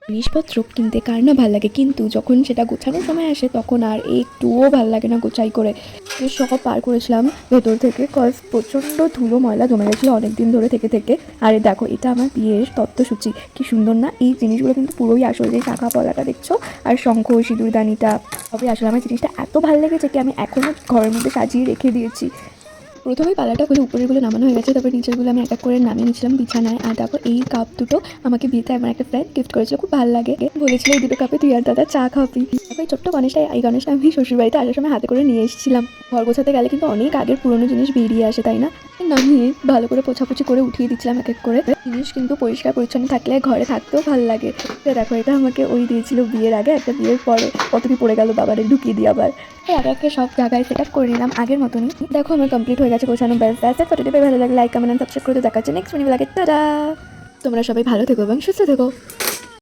জিনিসপত্র কিনতে কার না ভাল লাগে, কিন্তু যখন সেটা গোছানোর সময় আসে তখন আর একটুও ভাল লাগে না গোছাই করে। সব পার করেছিলাম ভেতর থেকে, কজ প্রচণ্ড ধুলো ময়লা জমে গেছিলো অনেক দিন ধরে থেকে থেকে। আর দেখো, এটা আমার বিয়ের তত্ত্বসূচি, কি সুন্দর না? এই জিনিসগুলো কিন্তু পুরোই আসল, যে শাখা পলাটা দেখছো আর শঙ্খ সিঁদুরদানিটা, তবে আসলে আমার জিনিসটা এত ভালো লেগেছে কি আমি এখনও ঘরের মধ্যে সাজিয়ে রেখে দিয়েছি। প্রথমেই পালাটা খুলে উপরেরগুলো নামানো হয়ে গেছে, তারপর নিচেরগুলো আমি এক এক করে নামিয়ে নিয়েছিলাম বিছানায়। আর তারপর এই কাপ দুটো আমাকে বিয়েতে আমার একটা ফ্রেন্ড গিফট করেছিল, খুব ভালো লাগে। বলেছিল এই দুটো কাপে তুই আর দাদা চা খাবি। তারপর এই ছোট্ট গণেশটা, এই গণেশটা আমি শ্বশুরবাড়িতে আসার সময় হাতে করে নিয়ে এসেছিলাম। ঘর গোছাতে গেলে কিন্তু অনেক আগের পুরোনো জিনিস বেরিয়ে আসে, তাই না? নামিয়ে ভালো করে পোছাপুছি করে উঠিয়ে দিচ্ছিলাম এক এক করে। জিনিস কিন্তু পরিষ্কার পরিচ্ছন্ন থাকলে ঘরে থাকতেও ভালো লাগে। দেখো, এটা আমাকে ওই দিয়েছিল বিয়ের আগে, একটা বিয়ের পরে কত কি পড়ে গেল, বাবারে ঢুকিয়ে দিয়ে আবার এক একে সব জায়গায় সেট আপ করে নিলাম আগের মতনই। দেখো আমার কমপ্লিট হয়ে গেছে গোছানো, ব্যাস ব্যাস। ফটোটি ভালো লাগে লাইক কমেন্ট সাবস্ক্রাইব করে দেখাচ্ছে নেক্সট ভিডিও লাগে। টাটা! তোমরা সবাই ভালো থেকো এবং সুস্থ থেকো।